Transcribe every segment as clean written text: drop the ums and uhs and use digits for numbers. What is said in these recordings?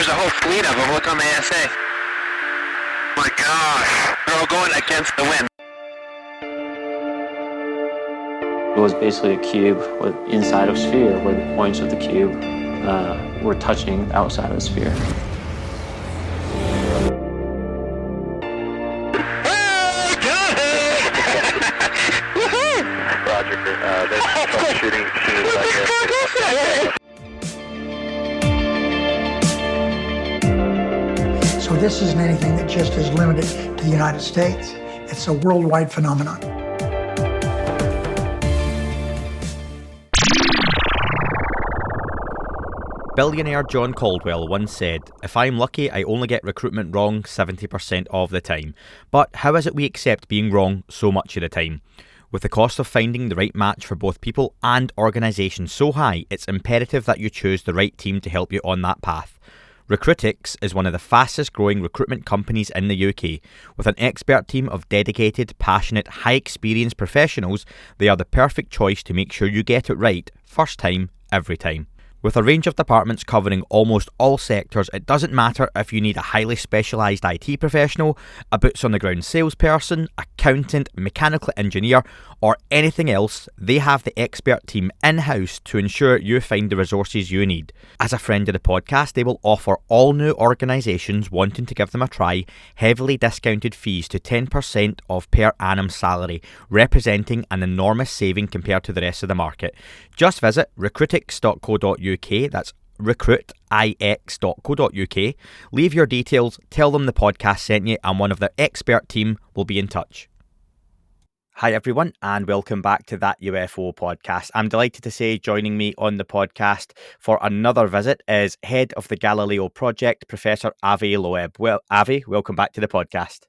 There's a whole fleet of them. Look on the ASA. My gosh. They're all going against the wind. It was basically a cube with inside of a sphere where the points of the cube were touching outside of the sphere. Roger. There's troubleshooting machines out here. So this isn't anything that just is limited to the United States. It's a worldwide phenomenon. Billionaire John Caldwell once said, "If I'm lucky, I only get recruitment wrong 70% of the time." But how is it we accept being wrong so much of the time? With the cost of finding the right match for both people and organisations so high, it's imperative that you choose the right team to help you on that path. Recruitrix is one of the fastest growing recruitment companies in the UK. With an expert team of dedicated, passionate, high experienced professionals, they are the perfect choice to make sure you get it right, first time, every time. With a range of departments covering almost all sectors, it doesn't matter if you need a highly specialised IT professional, a boots-on-the-ground salesperson, accountant, mechanical engineer, or anything else, they have the expert team in-house to ensure you find the resources you need. As a friend of the podcast, they will offer all new organisations wanting to give them a try heavily discounted fees to 10% of per annum salary, representing an enormous saving compared to the rest of the market. Just visit recruitrix.co.uk, that's recruitix.co.uk, leave your details, tell them the podcast sent you, and one of their expert team will be in touch. Hi everyone, and welcome back to That UFO podcast. I'm delighted to say joining me on the podcast for another visit is Head of the Galileo Project, Professor Avi Loeb. Well, Avi, welcome back to the podcast.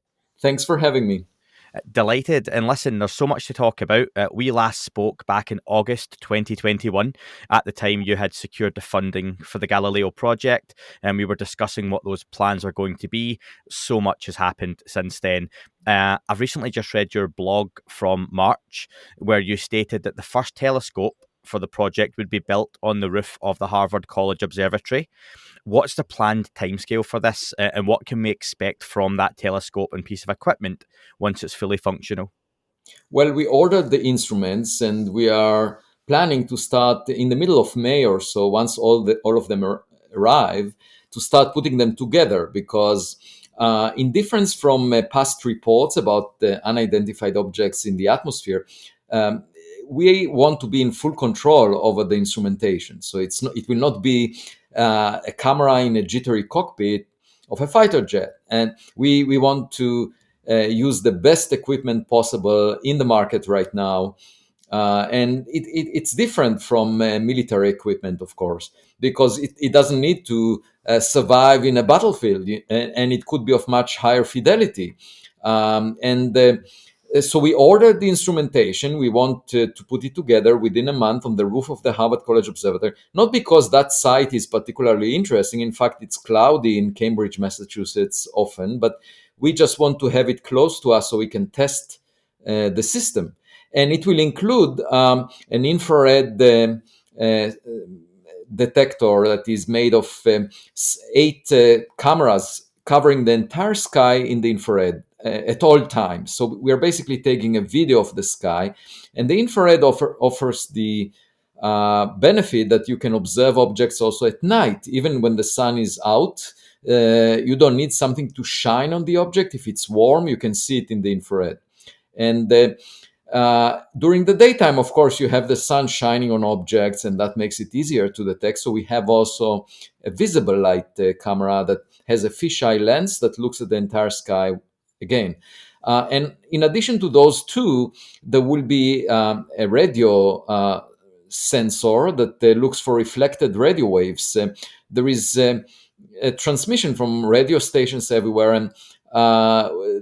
Thanks for having me. Delighted. And listen, there's so much to talk about. We last spoke back in August 2021. At the time, you had secured the funding for the Galileo Project, and we were discussing what those plans are going to be. So much has happened since then. I've recently just read your blog from March, where you stated that the first telescope for the project would be built on the roof of the Harvard College Observatory. What's the planned timescale for this, and what can we expect from that telescope and piece of equipment once it's fully functional? Well, we ordered the instruments, and we are planning to start in the middle of May or so, once all of them arrive, to start putting them together, because in difference from past reports about the unidentified objects in the atmosphere, we want to be in full control over the instrumentation. So it will not be a camera in a jittery cockpit of a fighter jet. And we want to use the best equipment possible in the market right now. And it's different from military equipment, of course, because it doesn't need to survive in a battlefield, and it could be of much higher fidelity. So we ordered the instrumentation. We want to put it together within a month on the roof of the Harvard College Observatory, not because that site is particularly interesting. In fact, it's cloudy in Cambridge, Massachusetts often, but we just want to have it close to us so we can test the system. And it will include an infrared detector that is made of 8 cameras covering the entire sky in the infrared at all times. So we are basically taking a video of the sky, and the infrared offers the benefit that you can observe objects also at night, even when the sun is out. You don't need something to shine on the object. If it's warm, you can see it in the infrared. And during the daytime, of course, you have the sun shining on objects, and that makes it easier to detect. So we have also a visible light camera that has a fisheye lens that looks at the entire sky again. And in addition to those two, there will be a radio sensor that looks for reflected radio waves. There is a transmission from radio stations everywhere, and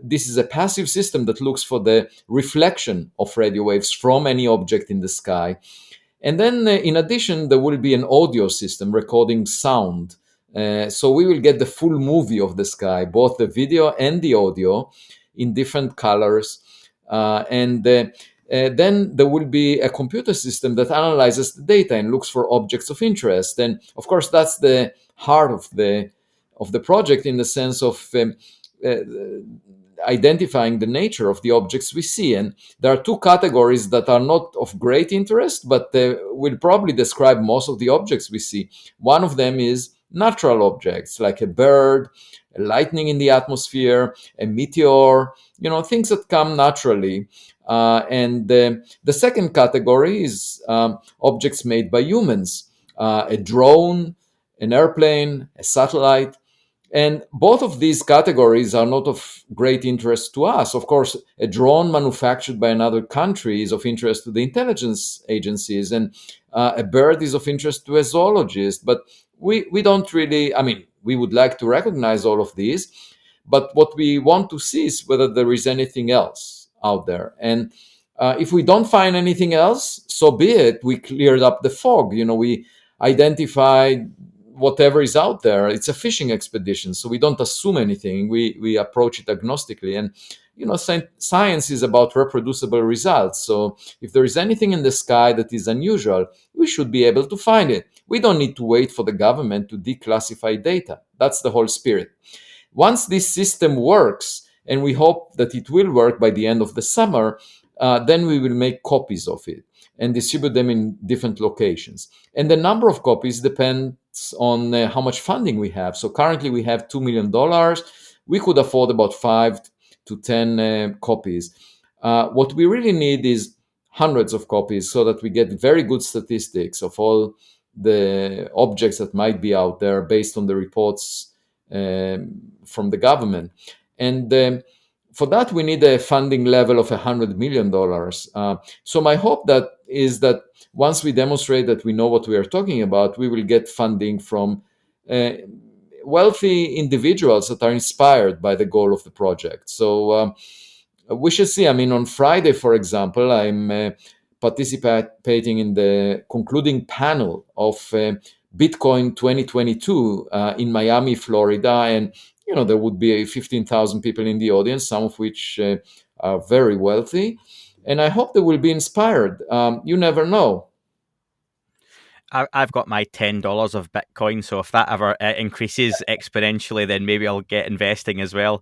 this is a passive system that looks for the reflection of radio waves from any object in the sky. And then in addition, there will be an audio system recording sound. So we will get the full movie of the sky, both the video and the audio, in different colors. And then there will be a computer system that analyzes the data and looks for objects of interest. And of course, that's the heart of the of the project in the sense of uh, identifying the nature of the objects we see. And there are two categories that are not of great interest, but will probably describe most of the objects we see. One of them is natural objects, like a bird, a lightning in the atmosphere, a meteor, things that come naturally. And the second category is objects made by humans, a drone, an airplane, a satellite. And both of these categories are not of great interest to us. Of course, a drone manufactured by another country is of interest to the intelligence agencies, and a bird is of interest to a zoologist. But we don't really, we would like to recognize all of these, but what we want to see is whether there is anything else out there. And if we don't find anything else, so be it. We cleared up the fog. We identified whatever is out there. It's a fishing expedition, so we don't assume anything. We approach it agnostically. And science is about reproducible results. So if there is anything in the sky that is unusual, we should be able to find it. We don't need to wait for the government to declassify data. That's the whole spirit. Once this system works, and we hope that it will work by the end of the summer, then we will make copies of it and distribute them in different locations. And the number of copies depends on how much funding we have. So currently we have $2 million. We could afford about 5 to 10 copies. What we really need is hundreds of copies so that we get very good statistics of all the objects that might be out there based on the reports from the government. And for that, we need a funding level of $100 million. So my hope is that once we demonstrate that we know what we are talking about, we will get funding from wealthy individuals that are inspired by the goal of the project. So we should see. On Friday, for example, I'm participating in the concluding panel of Bitcoin 2022 in Miami, Florida, and there would be 15,000 people in the audience, some of which are very wealthy. And I hope they will be inspired. You never know. I've got my $10 of Bitcoin, so if that ever increases exponentially, then maybe I'll get investing as well.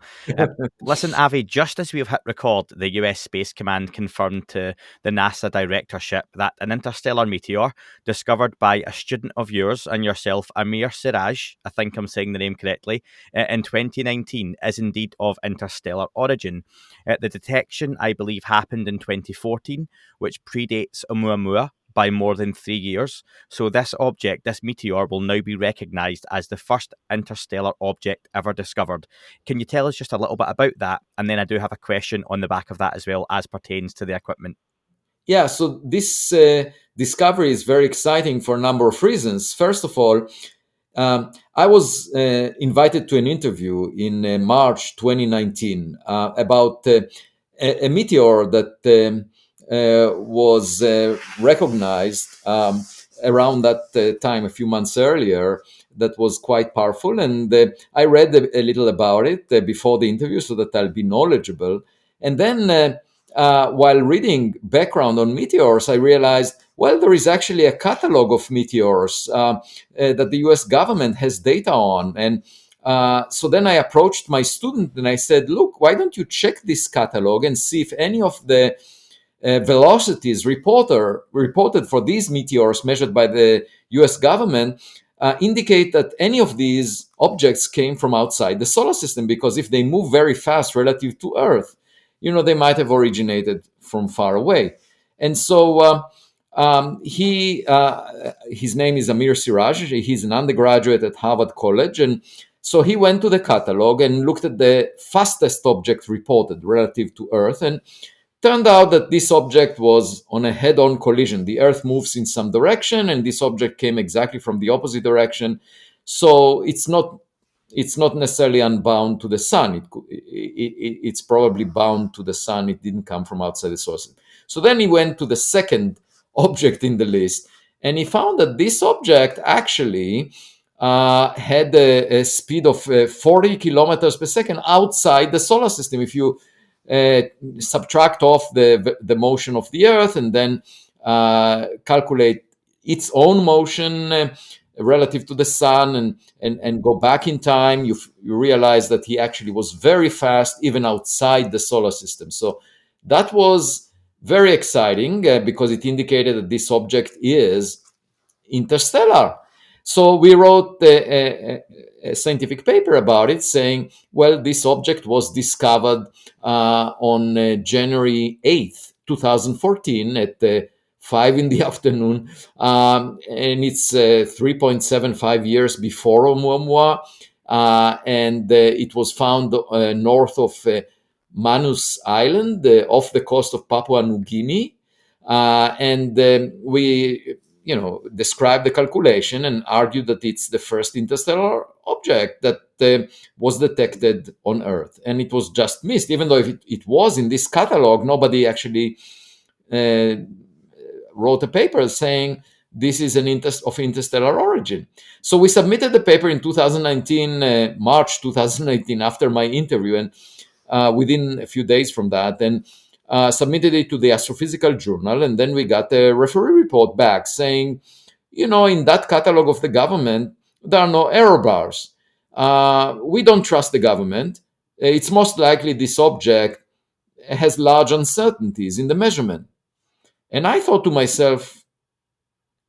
Listen, Avi, just as we've hit record, the US Space Command confirmed to the NASA directorship that an interstellar meteor discovered by a student of yours and yourself, Amir Siraj, I think I'm saying the name correctly, in 2019 is indeed of interstellar origin. The detection, I believe, happened in 2014, which predates Oumuamua by more than 3 years. So this object, this meteor, will now be recognised as the first interstellar object ever discovered. Can you tell us just a little bit about that? And then I do have a question on the back of that as well, as pertains to the equipment. Yeah, so this discovery is very exciting for a number of reasons. First of all, I was invited to an interview in March 2019 about a meteor that was recognized around that time, a few months earlier, that was quite powerful. And I read a little about it before the interview so that I'll be knowledgeable. And then while reading background on meteors, I realized, well, there is actually a catalog of meteors that the US government has data on. And so then I approached my student and I said, look, why don't you check this catalog and see if any of the velocities reported for these meteors measured by the US government indicate that any of these objects came from outside the solar system, because if they move very fast relative to Earth, they might have originated from far away. And so his name is Amir Siraj. He's an undergraduate at Harvard College. And so he went to the catalog and looked at the fastest object reported relative to Earth, and turned out that this object was on a head-on collision. The Earth moves in some direction, and this object came exactly from the opposite direction. So it's not necessarily unbound to the sun. It's probably bound to the sun. It didn't come from outside the source. So then he went to the second object in the list, and he found that this object actually had a speed of 40 kilometers per second outside the solar system. If you subtract off the motion of the Earth and then calculate its own motion, relative to the sun and go back in time, you realize that he actually was very fast even outside the solar system. So that was very exciting because it indicated that this object is interstellar. So we wrote a scientific paper about it saying, well, this object was discovered on January 8th, 2014 at 5 in the afternoon. And it's 3.75 years before Oumuamua. And it was found north of Manus Island off the coast of Papua New Guinea. And we describe the calculation and argue that it's the first interstellar object that was detected on Earth. And it was just missed. Even though it was in this catalog, nobody actually wrote a paper saying this is of interstellar origin. So we submitted the paper in 2019, March 2019, after my interview, and within a few days from that, and submitted it to the Astrophysical Journal, and then we got a referee report back saying, in that catalog of the government, there are no error bars. We don't trust the government. It's most likely this object has large uncertainties in the measurement. And I thought to myself,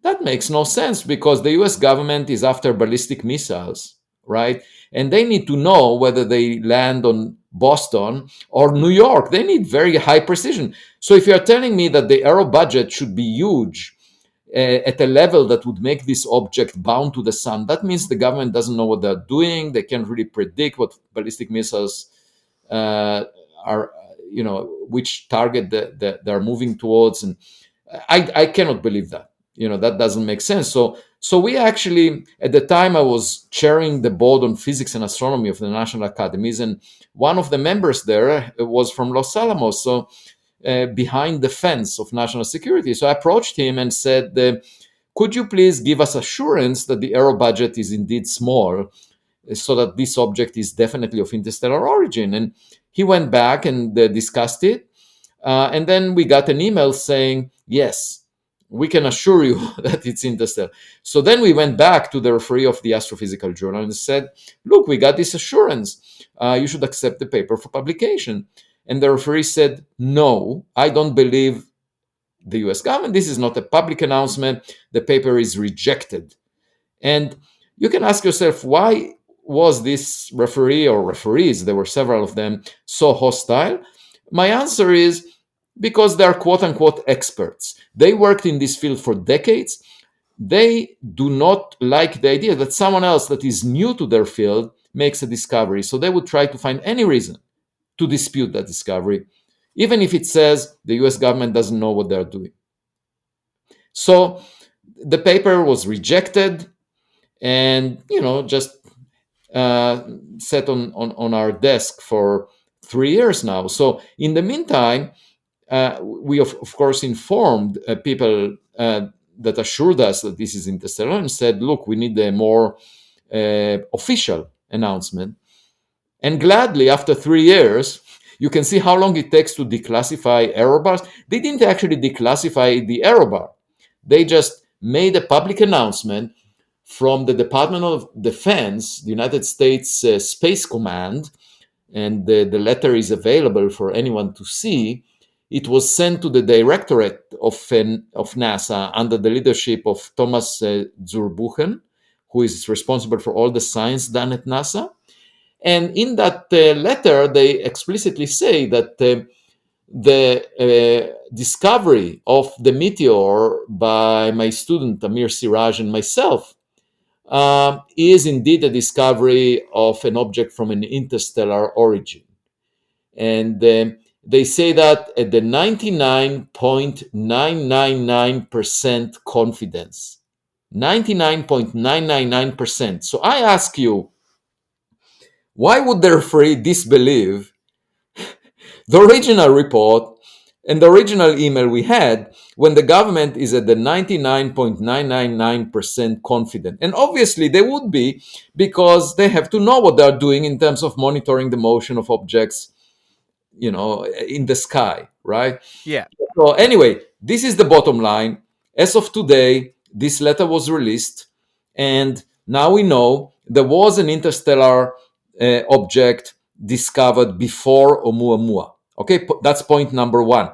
that makes no sense because the US government is after ballistic missiles, right? And they need to know whether they land on Boston or New York. They need very high precision. So if you're telling me that the aero budget should be huge at a level that would make this object bound to the sun, that means the government doesn't know what they're doing. They can't really predict what ballistic missiles are, which target they're moving towards. And I cannot believe that. That doesn't make sense. So we actually, at the time, I was chairing the board on physics and astronomy of the National Academies, and one of the members there was from Los Alamos, so behind the fence of national security. So I approached him and said, could you please give us assurance that the aero budget is indeed small, so that this object is definitely of interstellar origin? And he went back and discussed it. And then we got an email saying, yes, we can assure you that it's interstellar. So then we went back to the referee of the Astrophysical Journal and said, look, we got this assurance. You should accept the paper for publication. And the referee said, no, I don't believe the US government. This is not a public announcement. The paper is rejected. And you can ask yourself, why was this referee or referees, there were several of them, so hostile? My answer is, because they're quote unquote experts. They worked in this field for decades. They do not like the idea that someone else that is new to their field makes a discovery. So they would try to find any reason to dispute that discovery, even if it says the US government doesn't know what they're doing. So the paper was rejected and, just sat on our desk for 3 years now. So in the meantime, we of course informed people that assured us that this is interstellar and said, look, we need a more official announcement. And gladly, after 3 years, you can see how long it takes to declassify error bars. They didn't actually declassify the error bar. They just made a public announcement from the Department of Defense, the United States Space Command, and the letter is available for anyone to see. It was sent to the Directorate of NASA under the leadership of Thomas Zurbuchen, who is responsible for all the science done at NASA. And in that letter, they explicitly say that the discovery of the Meteor by my student Amir Siraj and myself is indeed a discovery of an object from an interstellar origin. And they say that at the 99.999% confidence. 99.999%. So I ask you, why would the referee disbelieve the original report and the original email we had when the government is at the 99.999% confident? And obviously they would be, because they have to know what they're doing in terms of monitoring the motion of objects, in the sky, right? Yeah. So anyway, this is the bottom line. As of today, this letter was released, And now we know there was an interstellar object discovered before Oumuamua. Okay, that's point number one.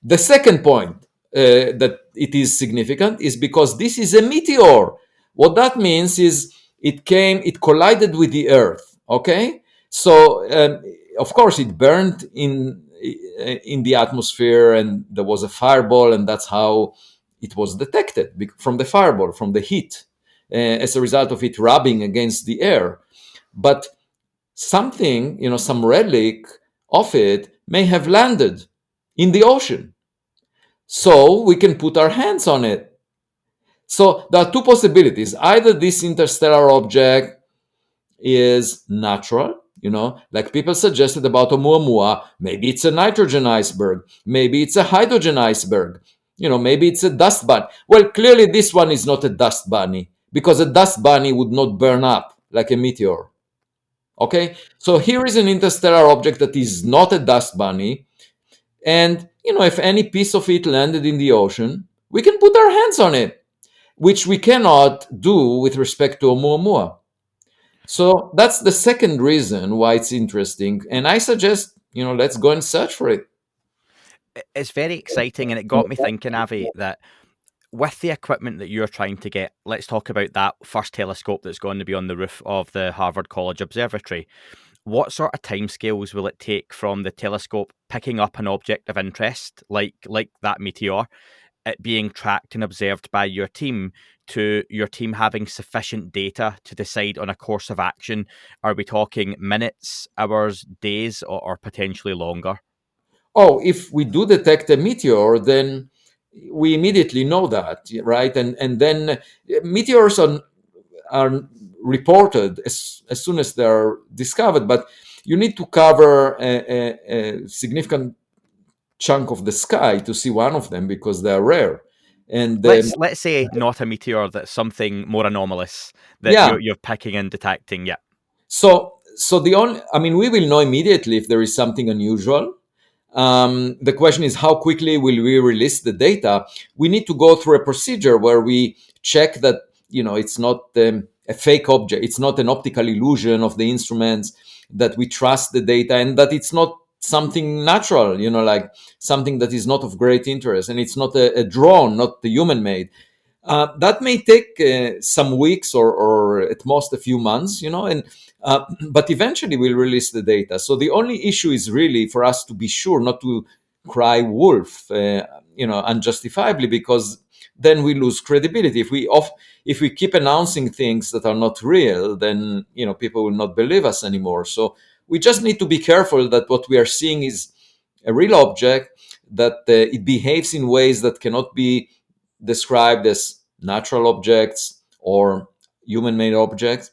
The second point that it is significant is because this is a meteor. What that means is it collided with the Earth. Okay, so of course it burned in the atmosphere, and there was a fireball, and that's how it was detected from the fireball, from the heat, as a result of it rubbing against the air. But something, some relic of it may have landed in the ocean. So we can put our hands on it. So there are two possibilities. Either this interstellar object is natural, like people suggested about Oumuamua. Maybe it's a nitrogen iceberg. Maybe it's a hydrogen iceberg. Maybe it's a dust bunny. Well, clearly this one is not a dust bunny, because a dust bunny would not burn up like a meteor. Okay, so here is an interstellar object that is not a dust bunny. And, if any piece of it landed in the ocean, we can put our hands on it, which we cannot do with respect to Oumuamua. So that's the second reason why it's interesting. And I suggest, let's go and search for it. It's very exciting, and it got me thinking, Avi, that with the equipment that you're trying to get, let's talk about that first telescope that's going to be on the roof of the Harvard College Observatory. What sort of timescales will it take from the telescope picking up an object of interest, like that meteor, it being tracked and observed by your team, to your team having sufficient data to decide on a course of action? Are we talking minutes, hours, days, or potentially longer? Oh, if we do detect a meteor, then we immediately know that, right? And then meteors are reported as soon as they're discovered, but you need to cover a significant chunk of the sky to see one of them, because they're rare. And let's say not a meteor, that's something more anomalous that you're picking and detecting. Yeah. So we will know immediately if there is something unusual. The question is, how quickly will we release the data? We need to go through a procedure where we check that it's not a fake object, it's not an optical illusion of the instruments, that we trust the data, and that it's not something natural, like something that is not of great interest, and it's not a drone, not the human made. That may take some weeks or at most a few months, but eventually we'll release the data. So the only issue is really for us to be sure not to cry wolf, unjustifiably, because then we lose credibility. If we keep announcing things that are not real, then people will not believe us anymore. So we just need to be careful that what we are seeing is a real object, that it behaves in ways that cannot be described as natural objects or human-made objects.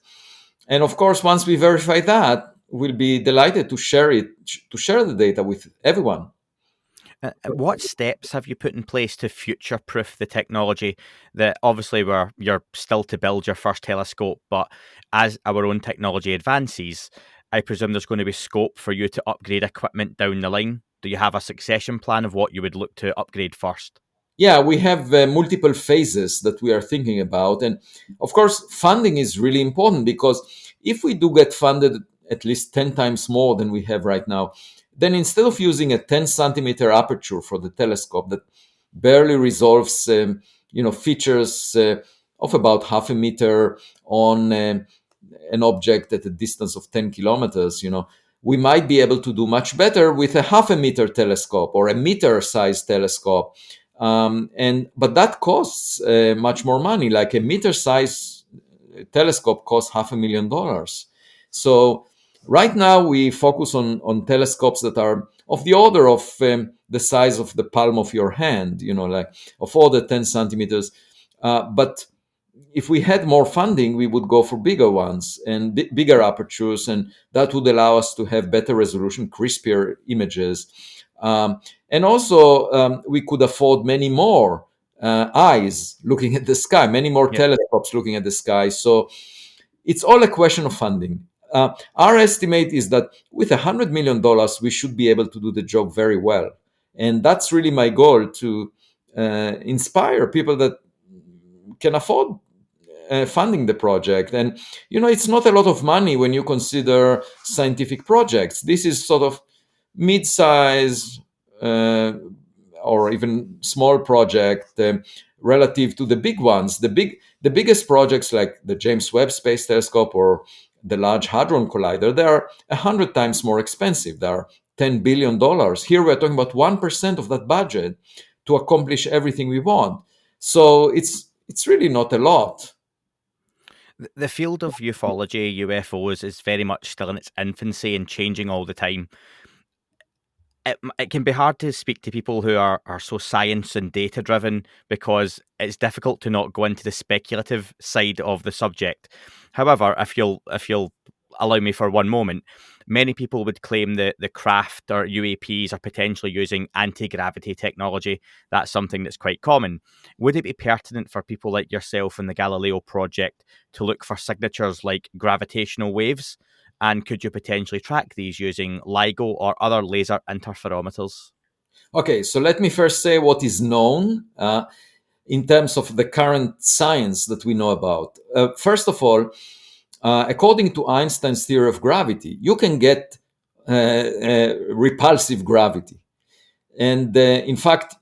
And of course, once we verify that, we'll be delighted to share the data with everyone. What steps have you put in place to future-proof the technology? That obviously you're still to build your first telescope, but as our own technology advances, I presume there's going to be scope for you to upgrade equipment down the line. Do you have a succession plan of what you would look to upgrade first? Yeah, we have multiple phases that we are thinking about. And of course, funding is really important, because if we do get funded at least 10 times more than we have right now, then instead of using a 10 centimeter aperture for the telescope that barely resolves features of about half a meter on an object at a distance of 10 kilometers, we might be able to do much better with a half a meter telescope or a meter sized telescope. But that costs much more money. Like a meter size telescope costs $500,000. So right now we focus on telescopes that are of the order of the size of the palm of your hand, like of all the 10 centimeters. But if we had more funding, we would go for bigger ones and bigger apertures, and that would allow us to have better resolution, crispier images. And also, we could afford many more eyes looking at the sky, many more telescopes looking at the sky. So it's all a question of funding. Our estimate is that with $100 million, we should be able to do the job very well. And that's really my goal, to inspire people that can afford funding the project. And, it's not a lot of money when you consider scientific projects. This is sort of mid-size or even small project relative to the big ones. The biggest projects like the James Webb Space Telescope or the Large Hadron Collider, they are 100 times more expensive. They are $10 billion. Here we're talking about 1% of that budget to accomplish everything we want. So it's really not a lot. The field of ufology, UFOs, is very much still in its infancy and changing all the time. It can be hard to speak to people who are so science and data driven because it's difficult to not go into the speculative side of the subject. However, if you'll allow me for one moment, many people would claim that the craft or UAPs are potentially using anti-gravity technology. That's something that's quite common. Would it be pertinent for people like yourself and the Galileo Project to look for signatures like gravitational waves? And could you potentially track these using LIGO or other laser interferometers? Okay, so let me first say what is known in terms of the current science that we know about. First of all, according to Einstein's theory of gravity, you can get repulsive gravity. And in fact,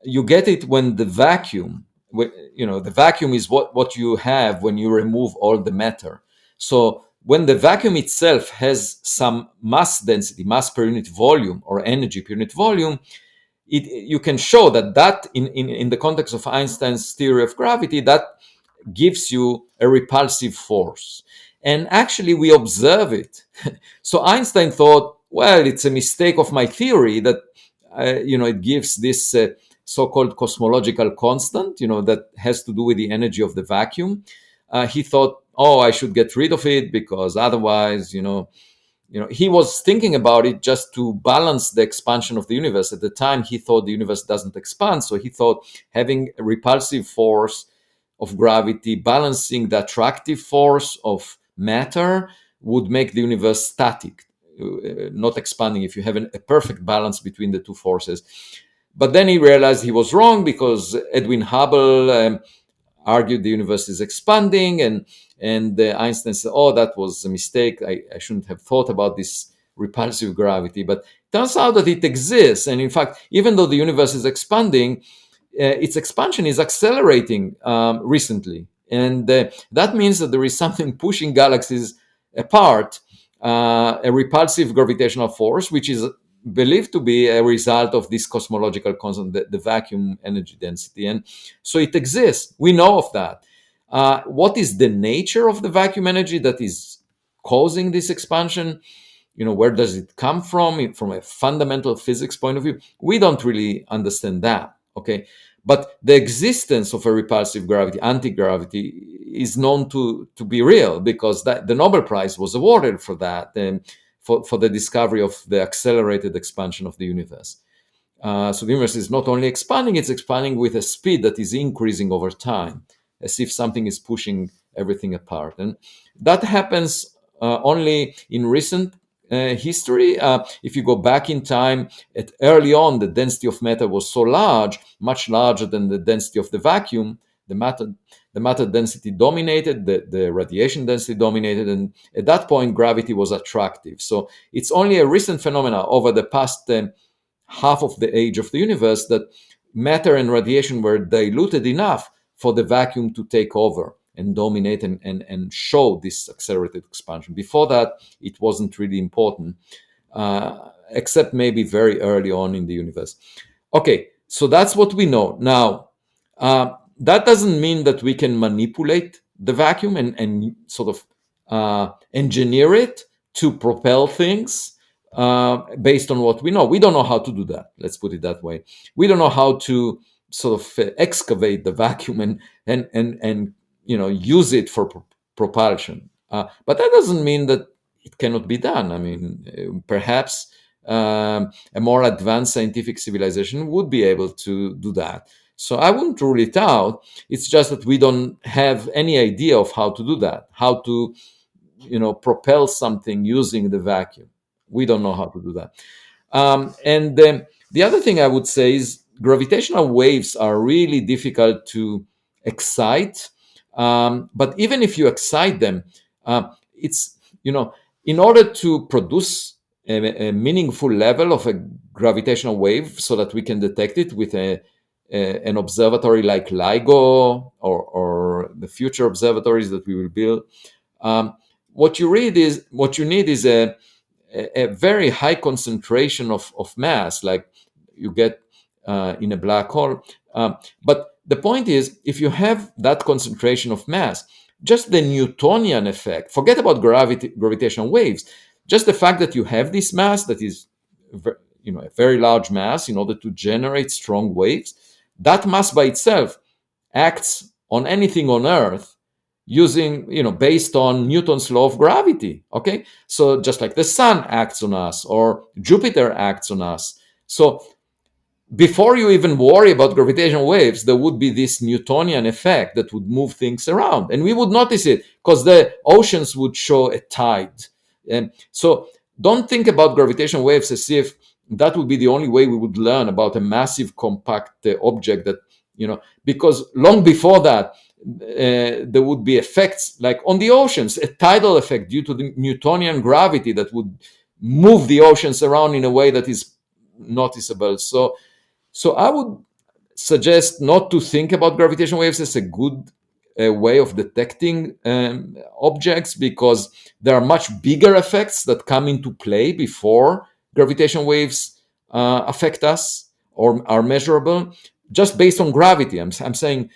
you get it when the vacuum, the vacuum is what you have when you remove all the matter. So when the vacuum itself has some mass density, mass per unit volume, or energy per unit volume, you can show that in the context of Einstein's theory of gravity, that gives you a repulsive force. And actually, we observe it. So Einstein thought, well, it's a mistake of my theory that, it gives this so-called cosmological constant, that has to do with the energy of the vacuum. He thought, I should get rid of it because otherwise, he was thinking about it just to balance the expansion of the universe. At the time, he thought the universe doesn't expand. So he thought having a repulsive force of gravity balancing the attractive force of matter would make the universe static, not expanding, if you have a perfect balance between the two forces. But then he realized he was wrong because Edwin Hubble argued the universe is expanding, and Einstein said, that was a mistake. I shouldn't have thought about this repulsive gravity. But it turns out that it exists. And in fact, even though the universe is expanding, its expansion is accelerating recently. And that means that there is something pushing galaxies apart, a repulsive gravitational force, which is believed to be a result of this cosmological constant, the vacuum energy density. And so it exists. We know of that. What is the nature of the vacuum energy that is causing this expansion? Where does it come from a fundamental physics point of view? We don't really understand that, okay? But the existence of a repulsive gravity, anti-gravity, is known to be real because the Nobel Prize was awarded for that, for the discovery of the accelerated expansion of the universe. So the universe is not only expanding, it's expanding with a speed that is increasing over time, as if something is pushing everything apart. And that happens only in recent history. If you go back in time, early on, the density of matter was so large, much larger than the density of the vacuum. The matter density dominated, the radiation density dominated, and at that point, gravity was attractive. So it's only a recent phenomenon over the past half of the age of the universe that matter and radiation were diluted enough for the vacuum to take over and dominate and show this accelerated expansion. Before that, it wasn't really important, except maybe very early on in the universe. Okay, so that's what we know. Now, that doesn't mean that we can manipulate the vacuum and sort of engineer it to propel things based on what we know. We don't know how to do that. Let's put it that way. We don't know how to sort of excavate the vacuum and use it for propulsion. But that doesn't mean that it cannot be done. I mean, perhaps a more advanced scientific civilization would be able to do that. So I wouldn't rule it out. It's just that we don't have any idea of how to do that, how to, propel something using the vacuum. We don't know how to do that. And the other thing I would say is gravitational waves are really difficult to excite But even if you excite them, it's, in order to produce a meaningful level of a gravitational wave so that we can detect it with an observatory like LIGO or the future observatories that we will build. What you need is a very high concentration of mass, like you get in a black hole. But the point is, if you have that concentration of mass, just the Newtonian effect, forget about gravitational waves, just the fact that you have this mass that is a very large mass in order to generate strong waves, that mass by itself acts on anything on Earth using, based on Newton's law of gravity. Okay, so just like the sun acts on us or Jupiter acts on us. So before you even worry about gravitational waves, there would be this Newtonian effect that would move things around, and we would notice it because the oceans would show a tide. And so don't think about gravitational waves as if that would be the only way we would learn about a massive compact object that, because long before that, there would be effects like on the oceans, a tidal effect due to the Newtonian gravity that would move the oceans around in a way that is noticeable. So I would suggest not to think about gravitational waves as a good way of detecting objects, because there are much bigger effects that come into play before gravitational waves affect us or are measurable just based on gravity. I'm saying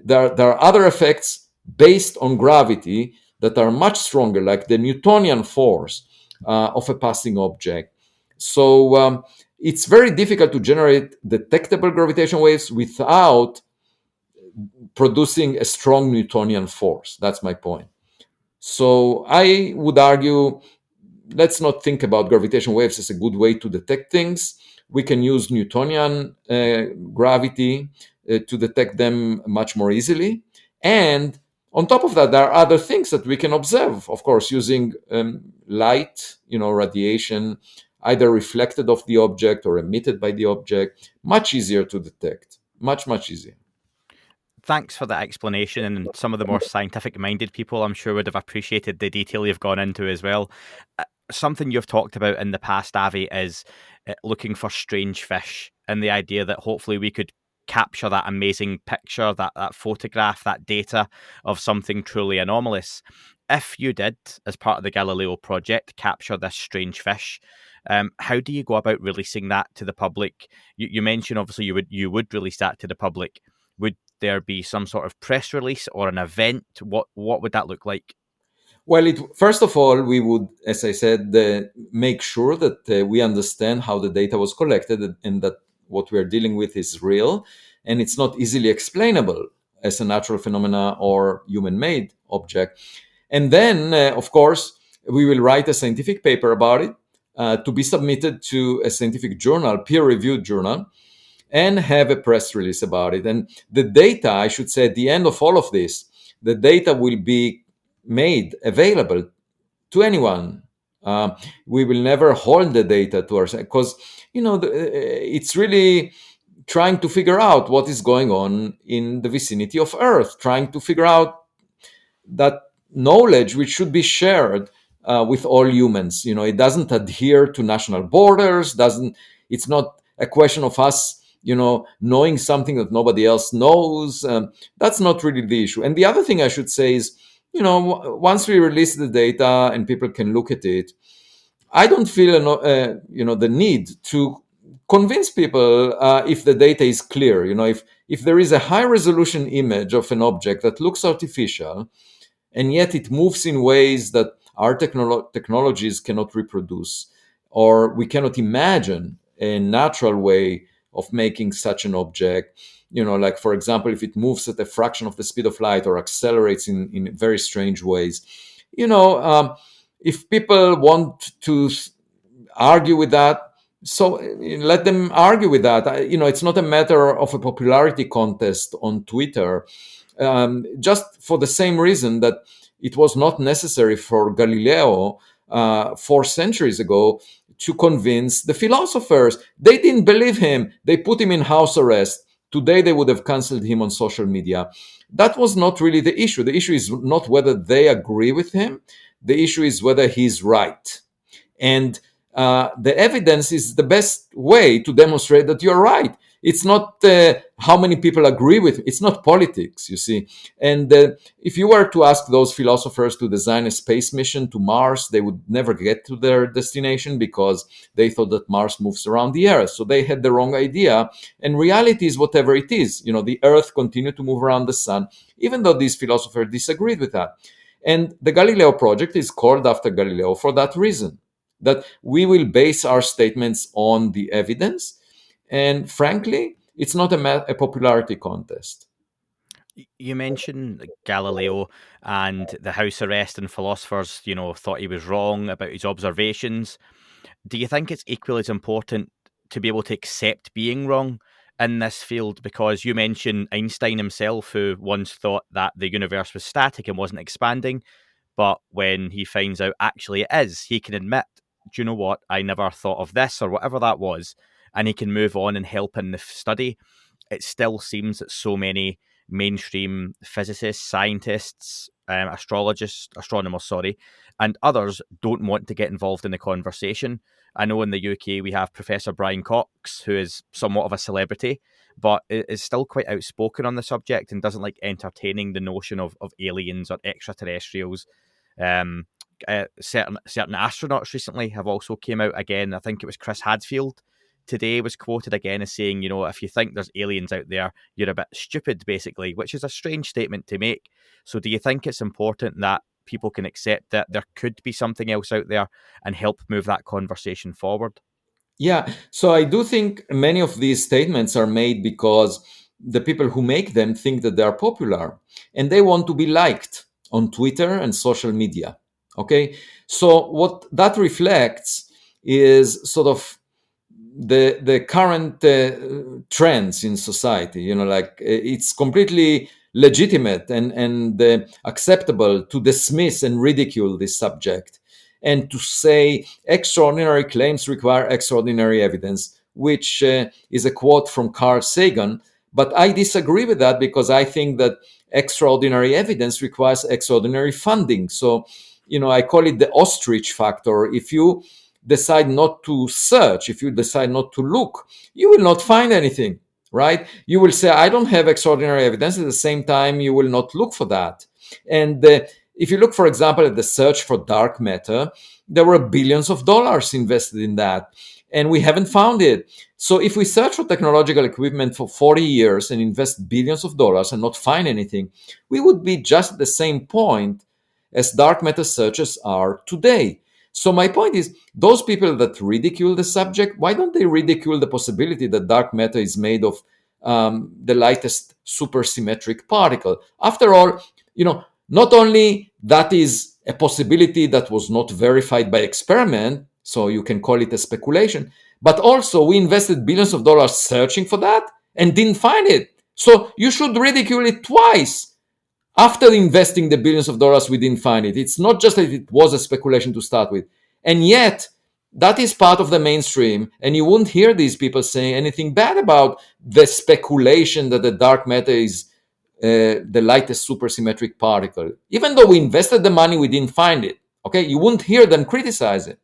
there are other effects based on gravity that are much stronger, like the Newtonian force of a passing object. So it's very difficult to generate detectable gravitational waves without producing a strong Newtonian force. That's my point. So I would argue, let's not think about gravitational waves as a good way to detect things. We can use Newtonian gravity to detect them much more easily. And on top of that, there are other things that we can observe, of course, using light, radiation, either reflected off the object or emitted by the object. Much easier to detect. Much, much easier. Thanks for that explanation, and some of the more scientific-minded people, I'm sure, would have appreciated the detail you've gone into as well. Something you've talked about in the past, Avi, is looking for strange fish, and the idea that hopefully we could capture that amazing picture, that photograph, that data of something truly anomalous. If you did, as part of the Galileo Project, capture this strange fish, how do you go about releasing that to the public? You mentioned, obviously, you would release that to the public. Would there be some sort of press release or an event? What would that look like? Well, first of all, we would, as I said, make sure that we understand how the data was collected and that what we are dealing with is real and it's not easily explainable as a natural phenomena or human-made object. And then, of course, we will write a scientific paper about it to be submitted to a scientific journal, peer-reviewed journal, and have a press release about it. And the data, I should say, at the end of all of this, the data will be made available to anyone. We will never hold the data to ourselves because, it's really trying to figure out what is going on in the vicinity of Earth, trying to figure out that knowledge which should be shared with all humans. It doesn't adhere to national borders. It's not a question of us, knowing something that nobody else knows. That's not really the issue. And the other thing I should say is, once we release the data and people can look at it, I don't feel, the need to convince people if the data is clear. If there is a high resolution image of an object that looks artificial, and yet it moves in ways that our technologies cannot reproduce, or we cannot imagine a natural way of making such an object. Like, for example, if it moves at a fraction of the speed of light or accelerates in very strange ways. If people want to argue with that, so let them argue with that. It's not a matter of a popularity contest on Twitter. Just for the same reason that it was not necessary for Galileo 4 centuries ago to convince the philosophers. They didn't believe him. They put him in house arrest. Today, they would have canceled him on social media. That was not really the issue. The issue is not whether they agree with him. The issue is whether he's right. And the evidence is the best way to demonstrate that you're right. It's not how many people agree with it. It's not politics, you see. And if you were to ask those philosophers to design a space mission to Mars, they would never get to their destination because they thought that Mars moves around the Earth. So they had the wrong idea. And reality is whatever it is. You know, the Earth continued to move around the sun, even though these philosophers disagreed with that. And the Galileo Project is called after Galileo for that reason, that we will base our statements on the evidence. And frankly, it's not a popularity contest. You mentioned Galileo and the house arrest, and philosophers, thought he was wrong about his observations. Do you think it's equally as important to be able to accept being wrong in this field? Because you mentioned Einstein himself, who once thought that the universe was static and wasn't expanding. But when he finds out actually it is, he can admit, do you know what? I never thought of this, or whatever that was. And he can move on and help in the study. It still seems that so many mainstream physicists, scientists, astronomers, and others don't want to get involved in the conversation. I know in the UK we have Professor Brian Cox, who is somewhat of a celebrity, but is still quite outspoken on the subject and doesn't like entertaining the notion of aliens or extraterrestrials. Certain astronauts recently have also came out again. I think it was Chris Hadfield today was quoted again as saying, if you think there's aliens out there, you're a bit stupid, basically, which is a strange statement to make. So do you think it's important that people can accept that there could be something else out there and help move that conversation forward? Yeah, so I do think many of these statements are made because the people who make them think that they are popular and they want to be liked on Twitter and social media. Okay, so what that reflects is sort of the current trends in society. It's completely legitimate and acceptable to dismiss and ridicule this subject, and to say extraordinary claims require extraordinary evidence, which is a quote from Carl Sagan. But I disagree with that because I think that extraordinary evidence requires extraordinary funding. So, I call it the ostrich factor. If you decide not to search, if you decide not to look, you will not find anything, right? You will say, I don't have extraordinary evidence. At the same time, you will not look for that. And if you look, for example, at the search for dark matter, there were billions of dollars invested in that, and we haven't found it. So if we search for technological equipment for 40 years and invest billions of dollars and not find anything, we would be just at the same point as dark matter searchers are today. So my point is, those people that ridicule the subject, why don't they ridicule the possibility that dark matter is made of the lightest supersymmetric particle? After all, not only that is a possibility that was not verified by experiment, so you can call it a speculation, but also we invested billions of dollars searching for that and didn't find it. So you should ridicule it twice. After investing the billions of dollars, we didn't find it. It's not just that it was a speculation to start with. And yet, that is part of the mainstream. And you won't hear these people saying anything bad about the speculation that the dark matter is the lightest supersymmetric particle. Even though we invested the money, we didn't find it. Okay, you won't hear them criticize it.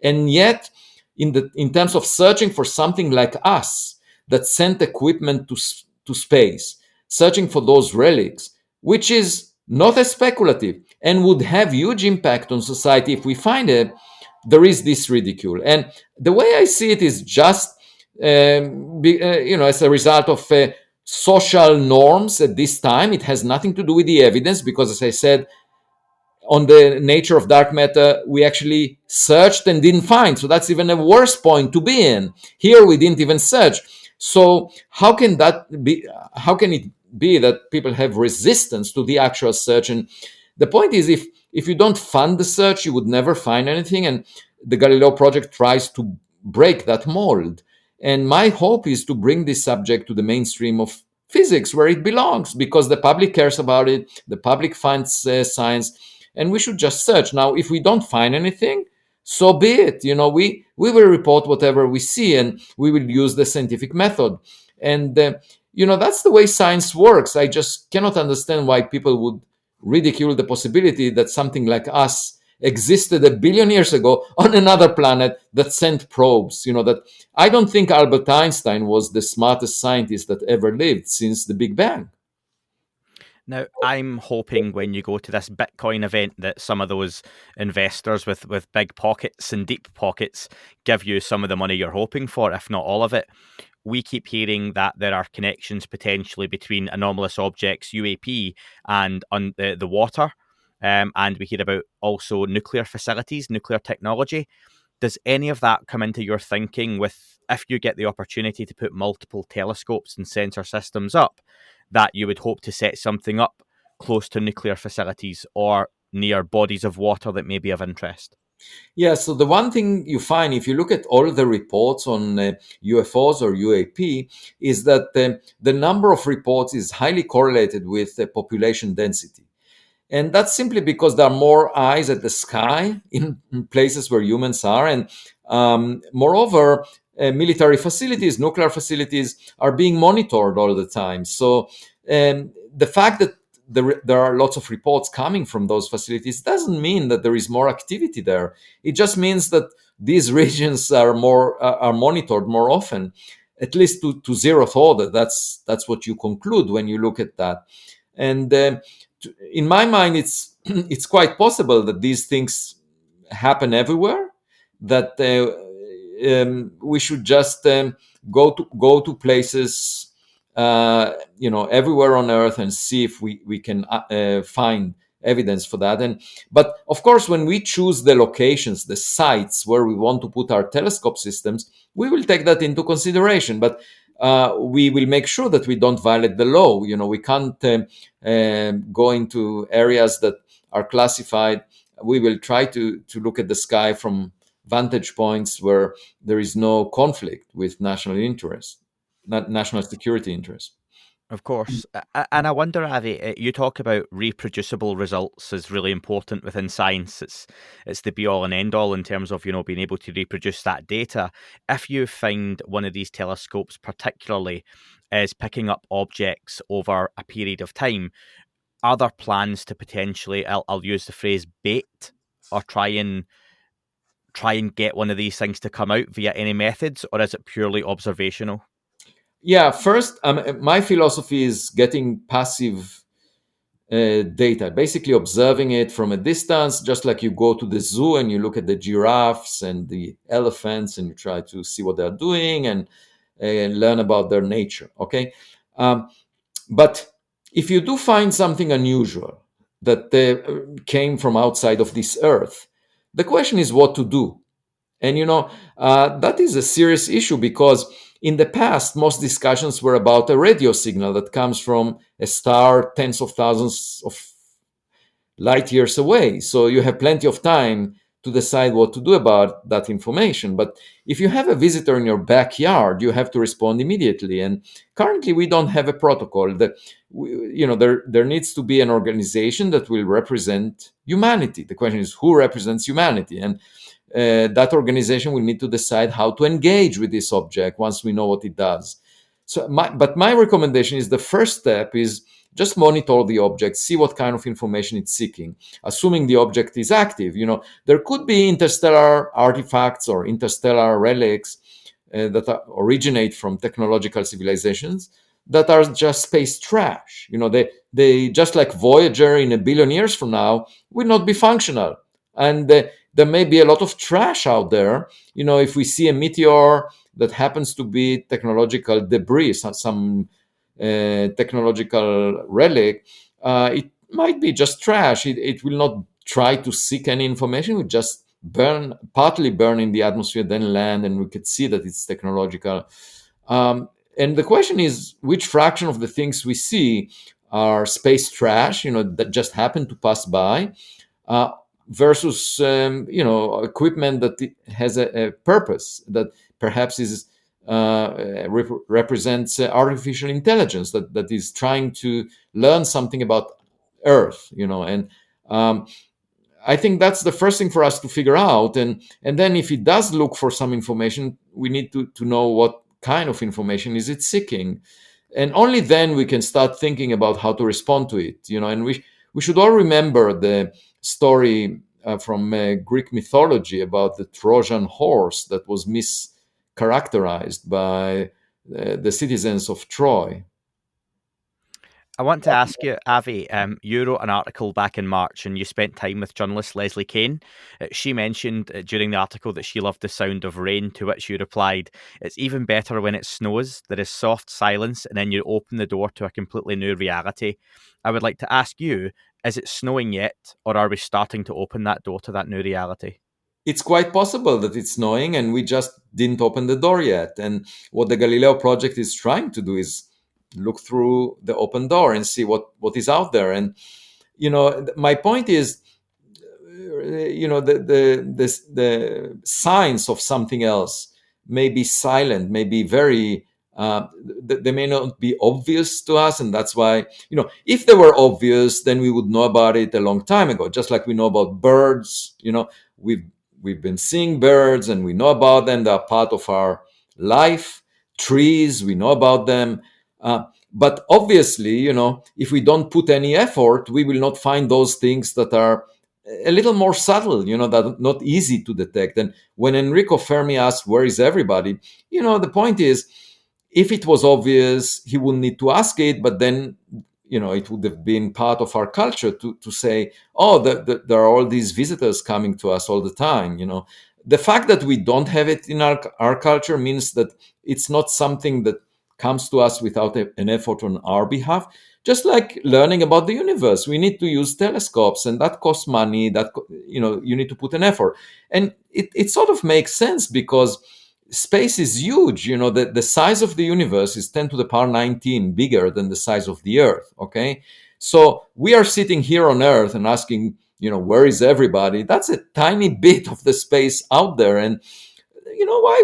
And yet, in terms of searching for something like us that sent equipment to space, searching for those relics, which is not as speculative and would have huge impact on society if we find it, there is this ridicule. And the way I see it is just, as a result of social norms at this time. It has nothing to do with the evidence because, as I said, on the nature of dark matter, we actually searched and didn't find. So that's even a worse point to be in. Here, we didn't even search. So how can that be? How can it be that people have resistance to the actual search? And the point is, if you don't fund the search, you would never find anything. And the Galileo Project tries to break that mold. And my hope is to bring this subject to the mainstream of physics, where it belongs, because the public cares about it, the public finds science, and we should just search. Now, if we don't find anything, so be it. We will report whatever we see, and we will use the scientific method. And that's the way science works. I just cannot understand why people would ridicule the possibility that something like us existed 1 billion years ago on another planet that sent probes. That I don't think Albert Einstein was the smartest scientist that ever lived since the Big Bang. Now, I'm hoping when you go to this Bitcoin event that some of those investors with big pockets and deep pockets give you some of the money you're hoping for, if not all of it. We keep hearing that there are connections potentially between anomalous objects, UAP, and on the water. And we hear about also nuclear facilities, nuclear technology. Does any of that come into your thinking with if you get the opportunity to put multiple telescopes and sensor systems up, that you would hope to set something up close to nuclear facilities or near bodies of water that may be of interest? Yeah, so the one thing you find if you look at all the reports on UFOs or UAP is that the number of reports is highly correlated with population density. And that's simply because there are more eyes at the sky in places where humans are. And moreover, military facilities, nuclear facilities are being monitored all the time. So the fact that there are lots of reports coming from those facilities doesn't mean that there is more activity there. It just means that these regions are monitored more often, at least to zeroth order. That's what you conclude when you look at that. And in my mind, it's quite possible that these things happen everywhere. That we should just go to places, everywhere on Earth and see if we can find evidence for that. But of course, when we choose the locations, the sites where we want to put our telescope systems, we will take that into consideration. But we will make sure that we don't violate the law. We can't go into areas that are classified. We will try to look at the sky from vantage points where there is no conflict with national interest, not national security interest. Of course. And I wonder, Avi, you talk about reproducible results as really important within science. It's the be all and end all in terms of, being able to reproduce that data. If you find one of these telescopes particularly is picking up objects over a period of time, are there plans to potentially, I'll use the phrase bait, or try and get one of these things to come out via any methods, or is it purely observational? Yeah, first, my philosophy is getting passive data, basically observing it from a distance, just like you go to the zoo and you look at the giraffes and the elephants and you try to see what they're doing and learn about their nature. Okay, but if you do find something unusual that came from outside of this earth, the question is what to do. And that is a serious issue because in the past, most discussions were about a radio signal that comes from a star tens of thousands of light years away. So you have plenty of time to decide what to do about that information. But if you have a visitor in your backyard, you have to respond immediately. And currently, we don't have a protocol. There needs to be an organization that will represent humanity. The question is, who represents humanity? And that organization will need to decide how to engage with this object once we know what it does. But my recommendation is the first step is just monitor the object, see what kind of information it's seeking, assuming the object is active. There could be interstellar artifacts or interstellar relics that originate from technological civilizations that are just space trash. They just like Voyager in 1 billion years from now will not be functional. And there may be a lot of trash out there. If we see a meteor that happens to be technological debris, some technological relic, it might be just trash. It will not try to seek any information. It will just partly burn in the atmosphere, then land, and we could see that it's technological. And the question is, which fraction of the things we see are space trash, that just happen to pass by, versus equipment that has a purpose that perhaps is represents artificial intelligence that is trying to learn something about Earth, and I think that's the first thing for us to figure out. And then if it does look for some information, we need to know what kind of information is it seeking? And only then we can start thinking about how to respond to it. And we should all remember the story from Greek mythology about the Trojan horse that was mischaracterized by the citizens of Troy. I want to ask you, Avi, you wrote an article back in March and you spent time with journalist Leslie Kane. She mentioned during the article that she loved the sound of rain, to which you replied, "It's even better when it snows. There is soft silence and then you open the door to a completely new reality." I would like to ask you, is it snowing yet, or are we starting to open that door to that new reality? It's quite possible that it's snowing and we just didn't open the door yet. And what the Galileo Project is trying to do is look through the open door and see what is out there. And my point is, the signs of something else may be silent, may be very they may not be obvious to us, and that's why, if they were obvious, then we would know about it a long time ago. Just like we know about birds, we've been seeing birds and we know about them. They're part of our life. Trees, we know about them. But obviously, if we don't put any effort, we will not find those things that are a little more subtle, that are not easy to detect. And when Enrico Fermi asked, "Where is everybody?" The point is, if it was obvious, he wouldn't need to ask it, but then, it would have been part of our culture to say, "Oh, there are all these visitors coming to us all the time." The fact that we don't have it in our culture means that it's not something that comes to us without an effort on our behalf. Just like learning about the universe, we need to use telescopes, and that costs money. That you need to put an effort, and it sort of makes sense because space is huge. The size of the universe is 10 to the power 19 bigger than the size of the Earth. Okay, so we are sitting here on Earth and asking, where is everybody? That's a tiny bit of the space out there, and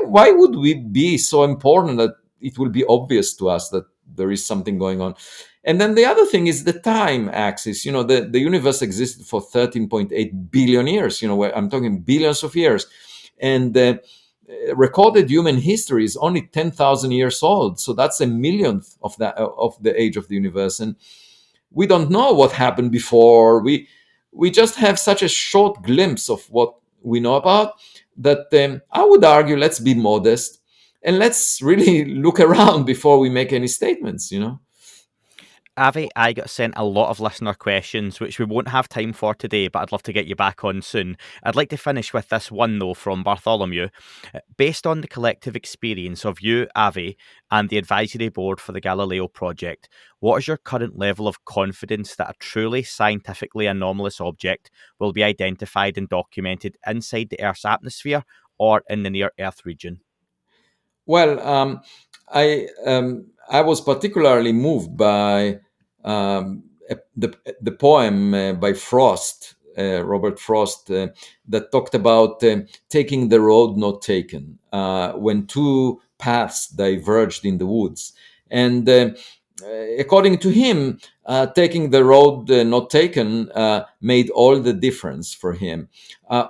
why would we be so important that it will be obvious to us that there is something going on? And then the other thing is the time axis. The universe existed for 13.8 billion years. Where I'm talking billions of years, and recorded human history is only 10,000 years old. So that's a millionth of the age of the universe, and we don't know what happened before. We just have such a short glimpse of what we know about that I would argue, let's be modest and let's really look around before we make any statements. Avi, I got sent a lot of listener questions, which we won't have time for today, but I'd love to get you back on soon. I'd like to finish with this one, though, from Bartholomew. Based on the collective experience of you, Avi, and the advisory board for the Galileo Project, what is your current level of confidence that a truly scientifically anomalous object will be identified and documented inside the Earth's atmosphere or in the near-Earth region? Well, I was particularly moved by the poem by Frost, Robert Frost, that talked about taking the road not taken, when two paths diverged in the woods. And according to him, taking the road not taken made all the difference for him.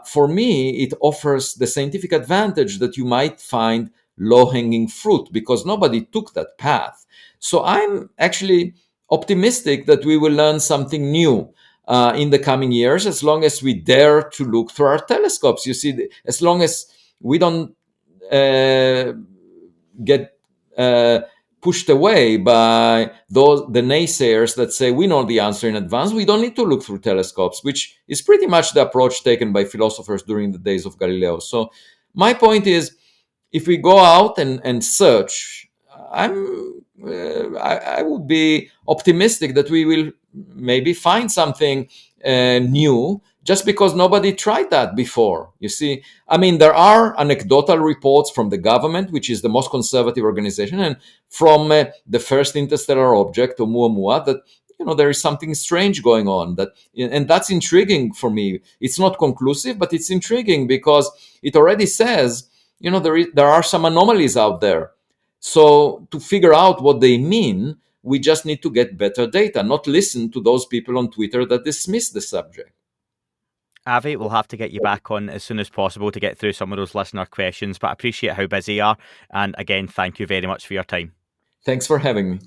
For me, it offers the scientific advantage that you might find low-hanging fruit because nobody took that path. So I'm actually optimistic that we will learn something new in the coming years, as long as we dare to look through our telescopes. You see, as long as we don't get pushed away by the naysayers that say we know the answer in advance, we don't need to look through telescopes, which is pretty much the approach taken by philosophers during the days of Galileo. So my point is, if we go out and search, I would be optimistic that we will maybe find something new, just because nobody tried that before. You see, I mean, there are anecdotal reports from the government, which is the most conservative organization, and from the first interstellar object, Oumuamua, that there is something strange going on. And that's intriguing for me. It's not conclusive, but it's intriguing because it already says, there are some anomalies out there. So to figure out what they mean, we just need to get better data, not listen to those people on Twitter that dismiss the subject. Avi, we'll have to get you back on as soon as possible to get through some of those listener questions, but I appreciate how busy you are. And again, thank you very much for your time. Thanks for having me.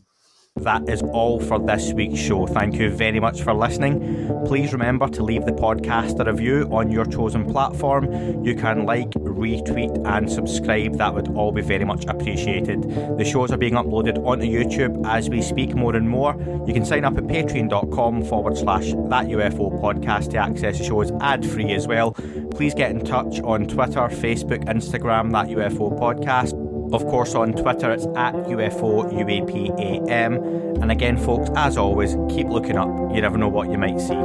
That is all for this week's show. Thank you very much for listening. Please remember to leave the podcast a review on your chosen platform. You can like, retweet and subscribe. That would all be very much appreciated. The shows are being uploaded onto YouTube as we speak more and more. You can sign up at patreon.com/That UFO podcast to access the shows ad-free as well. Please get in touch on Twitter, Facebook, Instagram, That UFO podcast. Of course, on Twitter, it's at ufouapam. And again, folks, as always, keep looking up. You never know what you might see. It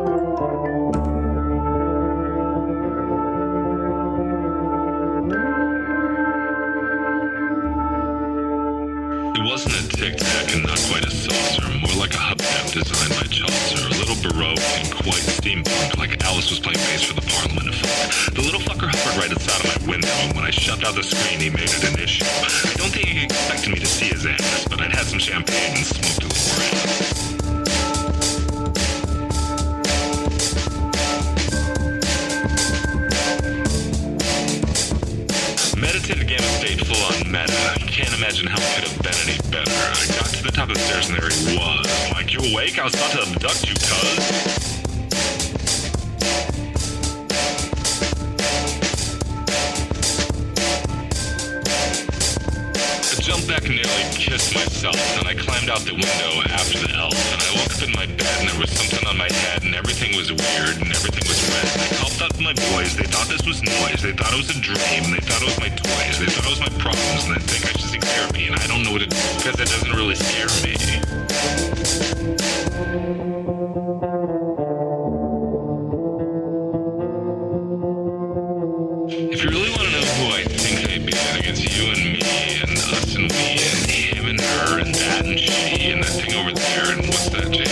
wasn't a tic-tac and not quite a saucer, more like a hubcap designed by Chaucer, a little baroque and quite steampunk, like Alice was playing bass for the Parliament of Folk. The little fucker hovered right outside of my window, and when I shoved out the screen, he made it an issue. I don't think he expected me to see his ass, but I'd had some champagne and smoked a little grass. Meditative gamma state full on meta. Can't imagine how it could have been any better. I got to the top of the stairs and there he was. Like, you awake? I was about to abduct you, cuz. I jumped back and nearly kissed myself, and I climbed out the window after the elf, and I woke up in my bed and there was something on my head and everything was weird and everything was red. And I called out to my boys, they thought this was noise, they thought it was a dream, and they thought it was my toys, they thought it was my problems, and they think I should seek therapy, and I don't know what to do because it doesn't really scare me. If you really want to know who I think I be, I think it's you and me and us and we and him and her and that and she and that thing over there and what's that, Jay?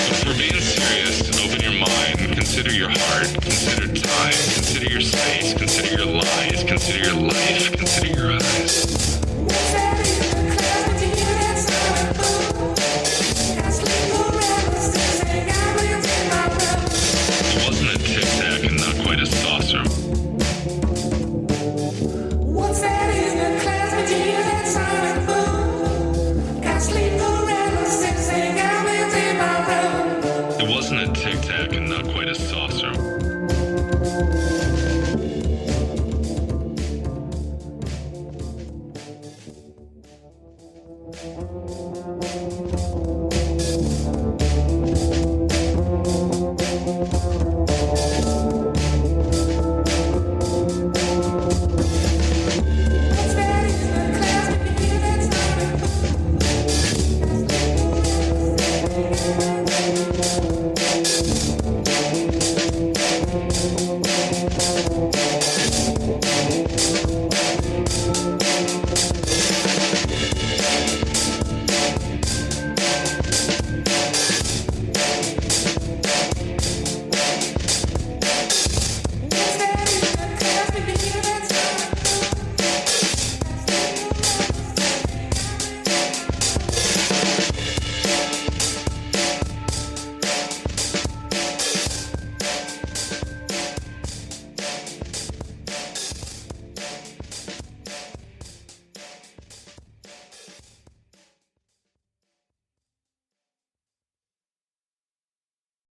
But if we're being serious, open your mind, consider your heart, consider time, consider your space, consider your lies, consider your life, consider your eyes. It wasn't a tic-tac and not quite a saucer. It wasn't a tic-tac and not quite a saucer.